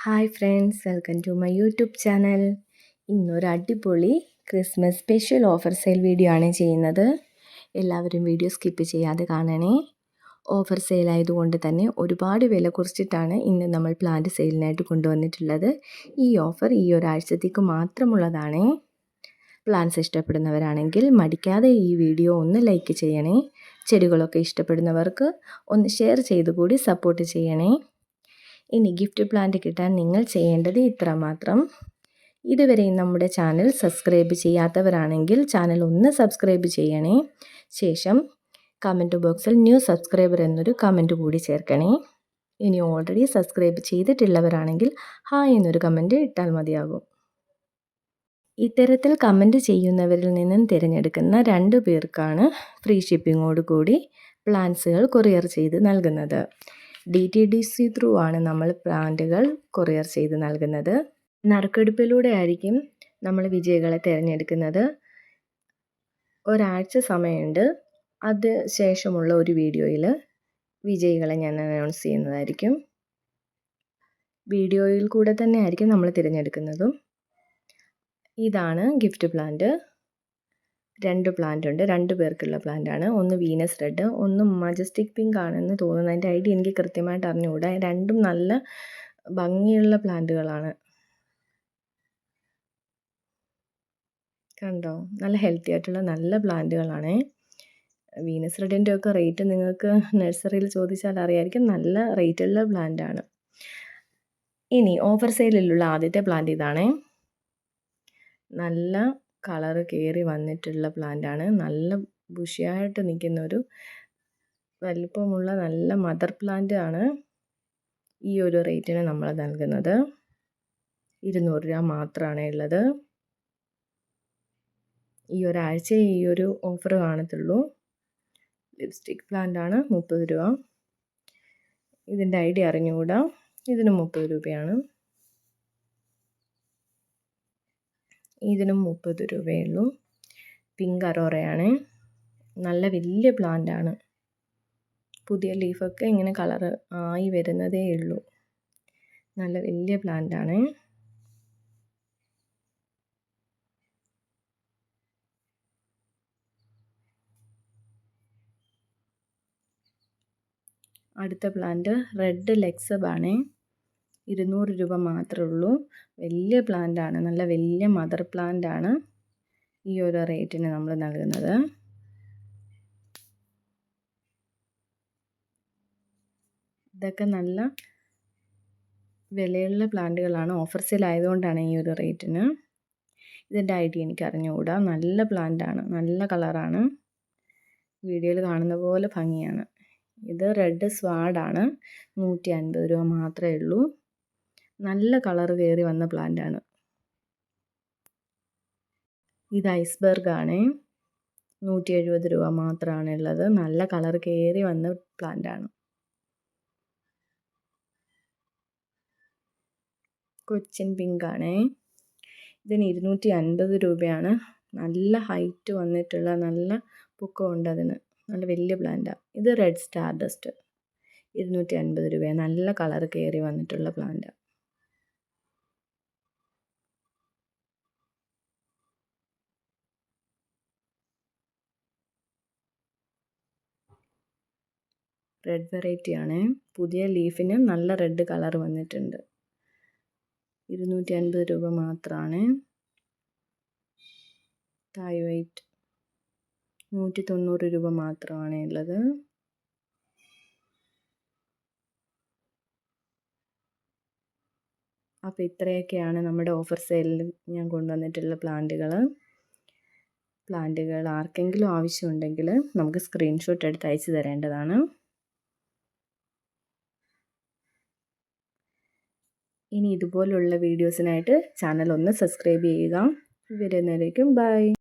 Hi friends, welcome to my YouTube channel. ഇന്നൊരു അടിപൊളി Christmas special offer sale video ആണ് ചെയ്യുന്നത്. എല്ലാവരും വീഡിയോ സ്കിപ്പ് ചെയ്യാതെ കാണണേ. ഓഫർ സെയിൽ ആയതുകൊണ്ട് തന്നെ ഒരുപാട് വില കുറച്ചിട്ടാണ് ഇന്ന് നമ്മൾ പ്ലാന്റ് സെയിലിനായിട്ട് കൊണ്ടുവന്നിട്ടുള്ളത്. ഈ ഓഫർ ഈ ഒരാഴ്ചത്തേക്ക് മാത്രമുള്ളതാണ്. പ്ലാന്റ്സ് ഇഷ്ടപ്പെടുന്നവരാണെങ്കിൽ മടിക്കാതെ ഈ വീഡിയോ ഒന്ന് ലൈക്ക് ചെയ്യണേ. ചെടികളൊക്കെ ഇഷ്ടപ്പെടുന്നവർക്ക് ഒന്ന് ഷെയർ ചെയ്തു കൂടി സപ്പോർട്ട് ചെയ്യണേ. ഇനി ഗിഫ്റ്റ് പ്ലാന്റ് കിട്ടാൻ നിങ്ങൾ ചെയ്യേണ്ടത് ഇത്രമാത്രം. ഇതുവരെയും നമ്മുടെ ചാനൽ സബ്സ്ക്രൈബ് ചെയ്യാത്തവരാണെങ്കിൽ ചാനൽ ഒന്ന് സബ്സ്ക്രൈബ് ചെയ്യണേ. ശേഷം കമൻറ്റ് ബോക്സിൽ ന്യൂ സബ്സ്ക്രൈബർ എന്നൊരു കമൻറ്റ് കൂടി ചേർക്കണേ. ഇനി ഓൾറെഡി സബ്സ്ക്രൈബ് ചെയ്തിട്ടുള്ളവരാണെങ്കിൽ ഹായ് എന്നൊരു കമൻറ്റ് ഇട്ടാൽ മതിയാകും. ഇത്തരത്തിൽ കമൻറ്റ് ചെയ്യുന്നവരിൽ നിന്നും തിരഞ്ഞെടുക്കുന്ന 2 പേർക്കാണ് ഫ്രീ ഷിപ്പിങ്ങോട് കൂടി പ്ലാന്റ്സുകൾ കൊറിയർ ചെയ്ത് നൽകുന്നത്. DTDC ത്രൂ ആണ് നമ്മൾ പ്ലാന്റുകൾ കൊറിയർ ചെയ്ത് നൽകുന്നത്. നറുക്കെടുപ്പിലൂടെ ആയിരിക്കും നമ്മൾ വിജയികളെ തിരഞ്ഞെടുക്കുന്നത്. ഒരാഴ്ച സമയമുണ്ട്. അത് ശേഷമുള്ള ഒരു വീഡിയോയിൽ വിജയികളെ ഞാൻ അനൗൺസ് ചെയ്യുന്നതായിരിക്കും. വീഡിയോയിൽ കൂടെ തന്നെ ആയിരിക്കും നമ്മൾ തിരഞ്ഞെടുക്കുന്നതും. ഇതാണ് ഗിഫ്റ്റ് പ്ലാന്റ്. 2 പ്ലാന്റ് ഉണ്ട്. 2 പേർക്കുള്ള പ്ലാന്റ് ആണ്. ഒന്ന് വീനസ് റെഡ്, ഒന്ന് മജസ്റ്റിക് പിങ്ക് ആണെന്ന് തോന്നുന്നു. അതിൻ്റെ ഐഡിയ എനിക്ക് കൃത്യമായിട്ട് അറിഞ്ഞുകൂടാ. രണ്ടും നല്ല ഭംഗിയുള്ള പ്ലാന്റുകളാണ്. കണ്ടോ, നല്ല ഹെൽത്തി ആയിട്ടുള്ള നല്ല പ്ലാന്റുകളാണ്. വീനസ് റെഡിൻ്റെ ഒക്കെ റേറ്റ് നിങ്ങൾക്ക് നഴ്സറിയിൽ ചോദിച്ചാൽ അറിയായിരിക്കും. നല്ല റേറ്റുള്ള പ്ലാന്റ് ആണ്. ഇനി ഓഫർ സെയിലിലുള്ള ആദ്യത്തെ പ്ലാന്റ് ഇതാണ്. നല്ല കളറ് കയറി വന്നിട്ടുള്ള പ്ലാന്റാണ്. നല്ല ബുഷിയായിട്ട് നിൽക്കുന്ന ഒരു വലിപ്പമുള്ള നല്ല മദർ പ്ലാന്റ് ആണ്. ഈ ഒരു റേറ്റിന് നമ്മൾ നൽകുന്നത് 200 രൂപ മാത്രമാണ് ഉള്ളത്. ഈ ഒരാഴ്ച ഈ ഒരു ഓഫർ കാണത്തുള്ളൂ. ലിപ്സ്റ്റിക് പ്ലാന്റ് ആണ്, 30 രൂപ. ഇതിൻ്റെ ഐഡിയ അറിഞ്ഞുകൂടാ. ഇതിന് 30 രൂപയാണ്. ഇതിനും 30 രൂപയേ ഉള്ളൂ. പിങ്ക് അറോറയാണ്. നല്ല വലിയ പ്ലാന്റ് ആണ്. പുതിയ ലീഫൊക്കെ ഇങ്ങനെ കളറ് ആയി വരുന്നതേ ഉള്ളൂ. നല്ല വലിയ പ്ലാന്റ് ആണ്. അടുത്ത പ്ലാന്റ് റെഡ് ലെക്സബ് ആണ്. 200 രൂപ മാത്രമേ ഉള്ളൂ. വലിയ പ്ലാന്റ് ആണ്. നല്ല വലിയ മദർ പ്ലാന്റ് ആണ്. ഈ ഒരു റേറ്റിന് നമ്മൾ നൽകുന്നത്. ഇതൊക്കെ നല്ല വിലയുള്ള പ്ലാന്റുകളാണ്. ഓഫർ സെയിൽ ആയതുകൊണ്ടാണ് ഈ ഒരു റേറ്റിന്. ഇതിൻ്റെ ഐഡിയ എനിക്ക് അറിഞ്ഞുകൂടാ. നല്ല പ്ലാന്റ് ആണ്, നല്ല കളറാണ്. വീഡിയോയിൽ കാണുന്ന പോലെ ഭംഗിയാണ്. ഇത് റെഡ് സ്വാഡാണ്. 150 രൂപ മാത്രമേ ഉള്ളൂ. നല്ല കളർ കയറി വന്ന പ്ലാന്റ് ആണ്. ഇത് ഐസ്ബർഗ് ആണ്. 170 രൂപ മാത്രമാണ് ഉള്ളത്. നല്ല കളർ കയറി വന്ന പ്ലാന്റ് ആണ്. കൊച്ചിൻ പിങ്ക് ആണ്. ഇതിന് 250 രൂപയാണ്. നല്ല ഹൈറ്റ് വന്നിട്ടുള്ള നല്ല പൊക്കമുണ്ട് അതിന്. നല്ല വലിയ പ്ലാന്റാണ്. ഇത് റെഡ് സ്റ്റാർ ഡസ്റ്റ്, 250 രൂപയാണ്. നല്ല കളർ കയറി വന്നിട്ടുള്ള പ്ലാന്റാണ്. റെഡ് വെറൈറ്റി ആണ്. പുതിയ ലീഫിന് നല്ല റെഡ് കളർ വന്നിട്ടുണ്ട്. 250 രൂപ മാത്രമാണ്. തായ് വൈറ്റ് 190 രൂപ മാത്രമാണ് ഉള്ളത്. അപ്പോൾ ഇത്രയൊക്കെയാണ് നമ്മുടെ ഓഫർ സെയിലിൽ ഞാൻ കൊണ്ടുവന്നിട്ടുള്ള പ്ലാന്റുകൾ ആർക്കെങ്കിലും ആവശ്യമുണ്ടെങ്കിൽ നമുക്ക് സ്ക്രീൻഷോട്ട് എടുത്ത് അയച്ചു തരേണ്ടതാണ്. ഇനി ഇതുപോലുള്ള വീഡിയോസിനായിട്ട് ചാനൽ ഒന്ന് സബ്സ്ക്രൈബ് ചെയ്യുക. വരുന്നവരേക്കും ബൈ.